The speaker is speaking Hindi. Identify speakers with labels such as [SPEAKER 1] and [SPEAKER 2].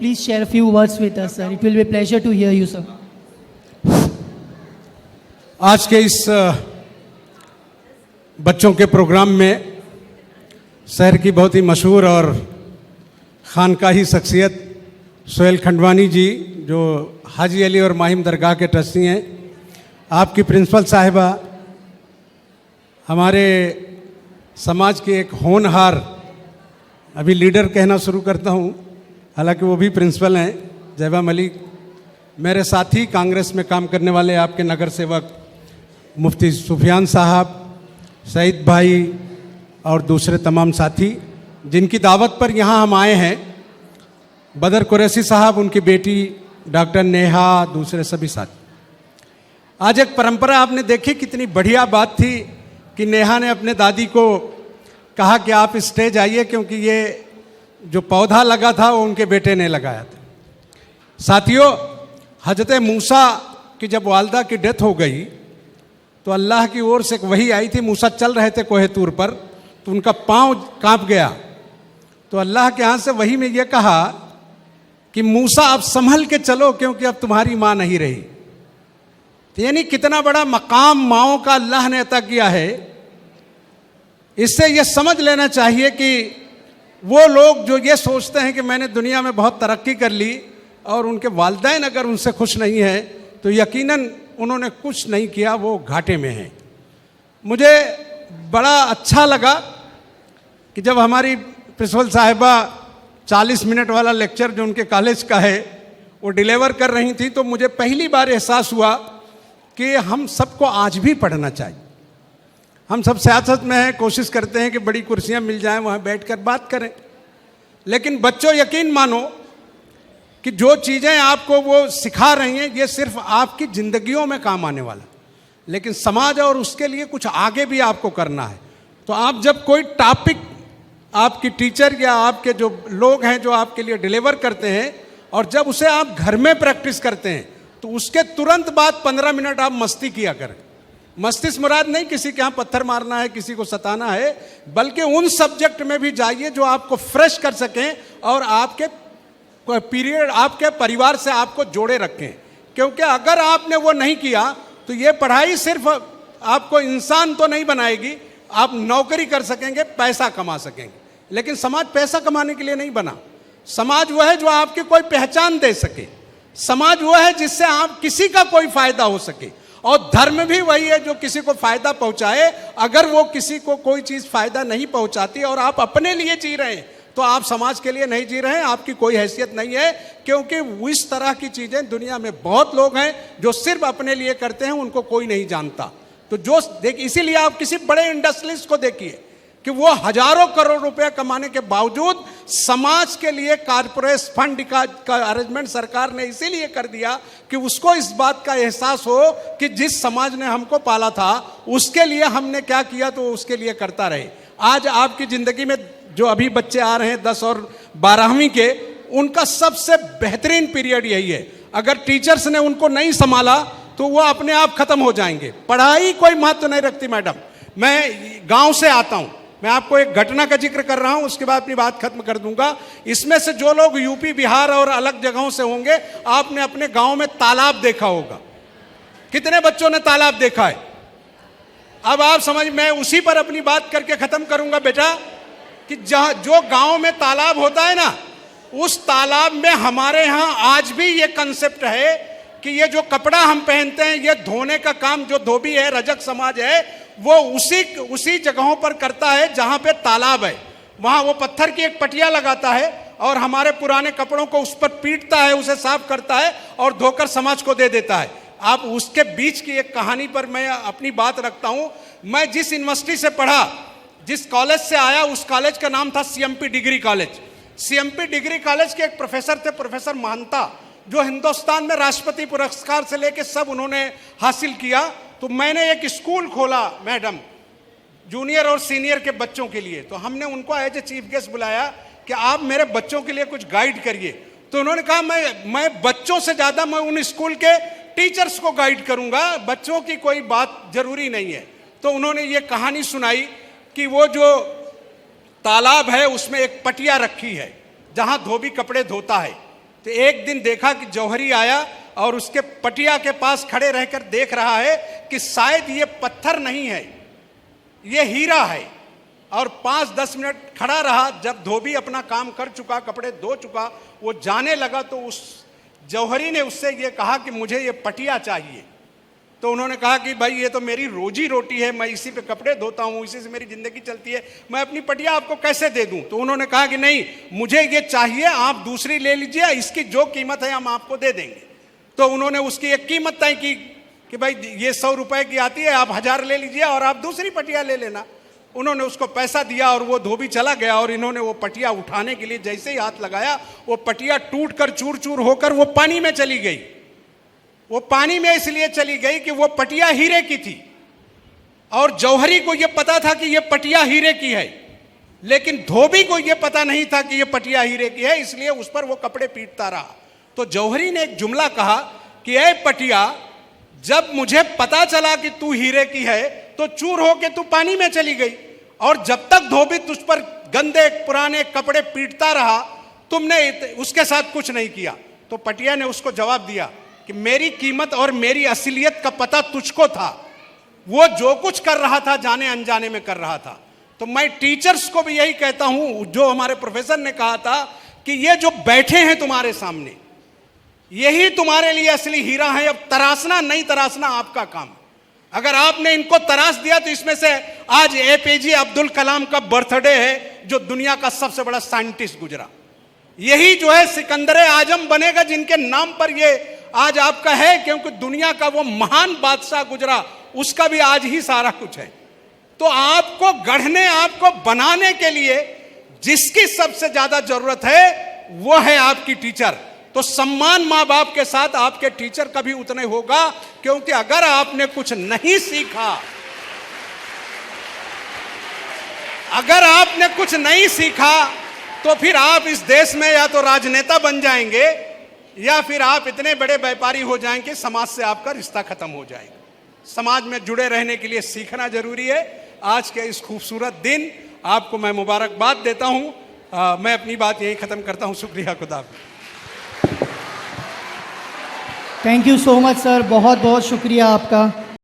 [SPEAKER 1] please share a few words with us, sir. It will be a pleasure to hear you, sir.
[SPEAKER 2] आज के इस बच्चों के प्रोग्राम में शहर की बहुत ही मशहूर और खानकाही शख्सियत सोहेल खंडवानी जी, जो हाजी अली और माहिम दरगाह के ट्रस्टी हैं, आपकी प्रिंसिपल साहिबा, हमारे समाज के एक होनहार, अभी लीडर कहना शुरू करता हूँ, हालांकि वो भी प्रिंसिपल हैं, जैबा मलिक, मेरे साथी कांग्रेस में काम करने वाले आपके नगर सेवक मुफ्ती सुफियान साहब, सईद भाई और दूसरे तमाम साथी जिनकी दावत पर यहाँ हम आए हैं, बदर कुरैशी साहब, उनकी बेटी डॉक्टर नेहा, दूसरे सभी साथी। आज एक परंपरा आपने देखी, कितनी बढ़िया बात थी कि नेहा ने अपने दादी को कहा कि आप स्टेज आइए, क्योंकि ये जो पौधा लगा था वो उनके बेटे ने लगाया था। साथियों, हजरत मूसा की जब वालदा की डेथ हो गई तो अल्लाह की ओर से एक वही आई थी। मूसा चल रहे थे कोहे तूर पर, तो उनका पांव कांप गया, तो अल्लाह के यहाँ से वही में ये कहा कि मूसा अब संभल के चलो, क्योंकि अब तुम्हारी माँ नहीं रही। तो यानी कितना बड़ा मकाम माओं का अल्लाह ने अता किया है। इससे ये समझ लेना चाहिए कि वो लोग जो ये सोचते हैं कि मैंने दुनिया में बहुत तरक्की कर ली और उनके वालिदैन अगर उनसे खुश नहीं है तो यकीनन उन्होंने कुछ नहीं किया, वो घाटे में हैं। मुझे बड़ा अच्छा लगा कि जब हमारी प्रिंसिपल साहिबा 40 मिनट वाला लेक्चर जो उनके कॉलेज का है वो डिलीवर कर रही थी, तो मुझे पहली बार एहसास हुआ कि हम सबको आज भी पढ़ना चाहिए। हम सब सियासत में हैं, कोशिश करते हैं कि बड़ी कुर्सियां मिल जाएं, वहाँ बैठकर बात करें, लेकिन बच्चों यकीन मानो कि जो चीज़ें आपको वो सिखा रही हैं ये सिर्फ आपकी ज़िंदगियों में काम आने वाला, लेकिन समाज और उसके लिए कुछ आगे भी आपको करना है। तो आप जब कोई टॉपिक आपकी टीचर या आपके जो लोग हैं जो आपके लिए डिलीवर करते हैं और जब उसे आप घर में प्रैक्टिस करते हैं तो उसके तुरंत बाद 15 मिनट आप मस्ती किया करें। मस्ती से मुराद नहीं किसी के यहाँ पत्थर मारना है, किसी को सताना है, बल्कि उन सब्जेक्ट में भी जाइए जो आपको फ्रेश कर सकें और आपके पीरियड, आपके परिवार से आपको जोड़े रखें। क्योंकि अगर आपने वो नहीं किया तो ये पढ़ाई सिर्फ आपको इंसान तो नहीं बनाएगी, आप नौकरी कर सकेंगे, पैसा कमा सकेंगे, लेकिन समाज पैसा कमाने के लिए नहीं बना। समाज वो है जो आपकी कोई पहचान दे सके, समाज वो है जिससे आप किसी का कोई फायदा हो सके, और धर्म भी वही है जो किसी को फायदा पहुंचाए। अगर वो किसी को कोई चीज फायदा नहीं पहुंचाती और आप अपने लिए जी रहे हैं तो आप समाज के लिए नहीं जी रहे हैं, आपकी कोई हैसियत नहीं है। क्योंकि इस तरह की चीजें दुनिया में बहुत लोग हैं जो सिर्फ अपने लिए करते हैं, उनको कोई नहीं जानता। तो जो देख, इसीलिए आप किसी बड़े इंडस्ट्रियलिस्ट को देखिए कि वो हजारों करोड़ रुपए कमाने के बावजूद समाज के लिए कारपोरेट फंड का अरेंजमेंट सरकार ने इसीलिए कर दिया कि उसको इस बात का एहसास हो कि जिस समाज ने हमको पाला था उसके लिए हमने क्या किया, तो उसके लिए करता रहे। आज आपकी जिंदगी में जो अभी बच्चे आ रहे हैं 10 और 12वीं के, उनका सबसे बेहतरीन पीरियड यही है। अगर टीचर्स ने उनको नहीं संभाला तो वो अपने आप खत्म हो जाएंगे। पढ़ाई कोई महत्व नहीं रखती। मैडम, मैं गांव से आता हूं, मैं आपको एक घटना का जिक्र कर रहा हूं, उसके बाद अपनी बात खत्म कर दूंगा। इसमें से जो लोग यूपी, बिहार और अलग जगहों से होंगे, आपने अपने गांव में तालाब देखा होगा। कितने बच्चों ने तालाब देखा है? अब आप समझ, मैं उसी पर अपनी बात करके खत्म करूंगा बेटा, कि जहां जो गांव में तालाब होता है ना, उस तालाब में हमारे यहां आज भी ये कंसेप्ट है कि ये जो कपड़ा हम पहनते हैं, ये धोने का काम जो धोबी है, रजक समाज है, वो उसी जगहों पर करता है जहां पे तालाब है। वहां वो पत्थर की एक पटिया लगाता है और हमारे पुराने कपड़ों को उस पर पीटता है, उसे साफ करता है और धोकर समाज को दे देता है। आप उसके बीच की एक कहानी पर मैं अपनी बात रखता हूं। मैं जिस यूनिवर्सिटी से पढ़ा, जिस कॉलेज से आया, उस कॉलेज का नाम था CMP degree college. CMP degree college के एक प्रोफेसर थे, प्रोफेसर महंता, जो हिंदुस्तान में राष्ट्रपति पुरस्कार से लेकर सब उन्होंने हासिल किया। तो मैंने एक स्कूल खोला मैडम, जूनियर और सीनियर के बच्चों के लिए। तो हमने उनको एज ए चीफ गेस्ट बुलाया कि आप मेरे बच्चों के लिए कुछ गाइड करिए। तो उन्होंने कहा मैं बच्चों से ज़्यादा मैं उन स्कूल के टीचर्स को गाइड करूंगा, बच्चों की कोई बात जरूरी नहीं है। तो उन्होंने ये कहानी सुनाई कि वो जो तालाब है उसमें एक पटिया रखी है जहां धोबी कपड़े धोता है। तो एक दिन देखा कि जौहरी आया और उसके पटिया के पास खड़े रहकर देख रहा है कि शायद ये पत्थर नहीं है, ये हीरा है। और 5-10 मिनट खड़ा रहा। जब धोबी अपना काम कर चुका, कपड़े धो चुका, वो जाने लगा तो उस जौहरी ने उससे ये कहा कि मुझे ये पटिया चाहिए। तो उन्होंने कहा कि भाई ये तो मेरी रोजी रोटी है, मैं इसी पे कपड़े धोता हूँ, इसी से मेरी ज़िंदगी चलती है, मैं अपनी पटिया आपको कैसे दे दूँ। तो उन्होंने कहा कि नहीं, मुझे ये चाहिए, आप दूसरी ले लीजिए, इसकी जो कीमत है हम आपको दे देंगे। तो उन्होंने उसकी एक कीमत तय की कि भाई ये 100 रुपए की आती है, आप 1000 ले लीजिए और आप दूसरी पटिया ले लेना। उन्होंने उसको पैसा दिया और वो धोबी चला गया। और इन्होंने वो पटिया उठाने के लिए जैसे ही हाथ लगाया, वो पटिया टूट कर चूर चूर होकर वो पानी में चली गई। वो पानी में इसलिए चली गई कि वो पटिया हीरे की थी और जौहरी को ये पता था कि ये पटिया हीरे की है, लेकिन धोबी को ये पता नहीं था कि ये पटिया हीरे की है, इसलिए उस पर वो कपड़े पीटता रहा। तो जौहरी ने एक जुमला कहा कि ऐ पटिया, जब मुझे पता चला कि तू हीरे की है तो चूर होके तू पानी में चली गई, और जब तक धोबी तुझ पर गंदे पुराने कपड़े पीटता रहा तुमने उसके साथ कुछ नहीं किया। तो पटिया ने उसको जवाब दिया कि मेरी कीमत और मेरी असलियत का पता तुझको था, वो जो कुछ कर रहा था जाने अनजाने में कर रहा था। तो मैं टीचर्स को भी यही कहता हूं, जो हमारे प्रोफेसर ने कहा था कि ये जो बैठे हैं तुम्हारे सामने, यही तुम्हारे लिए असली हीरा है। अब तराशना नहीं तराशना आपका काम। अगर आपने इनको तराश दिया तो इसमें से आज एपीजे अब्दुल कलाम का बर्थडे है, जो दुनिया का सबसे बड़ा साइंटिस्ट गुजरा। यही जो है सिकंदर आजम बनेगा जिनके नाम पर ये आज आपका है, क्योंकि दुनिया का वो महान बादशाह गुजरा, उसका भी आज ही सारा कुछ है। तो आपको गढ़ने, आपको बनाने के लिए जिसकी सबसे ज्यादा जरूरत है वो है आपकी टीचर। तो सम्मान माँ बाप के साथ आपके टीचर का भी उतना होगा, क्योंकि अगर आपने कुछ नहीं सीखा, अगर आपने कुछ नहीं सीखा तो फिर आप इस देश में या तो राजनेता बन जाएंगे या फिर आप इतने बड़े व्यापारी हो जाएंगे, समाज से आपका रिश्ता खत्म हो जाएगा। समाज में जुड़े रहने के लिए सीखना जरूरी है। आज के इस खूबसूरत दिन आपको मैं मुबारकबाद देता हूं। मैं अपनी बात यही खत्म करता हूं। शुक्रिया, खुदा।
[SPEAKER 1] Thank you so much sir, बहुत बहुत शुक्रिया आपका।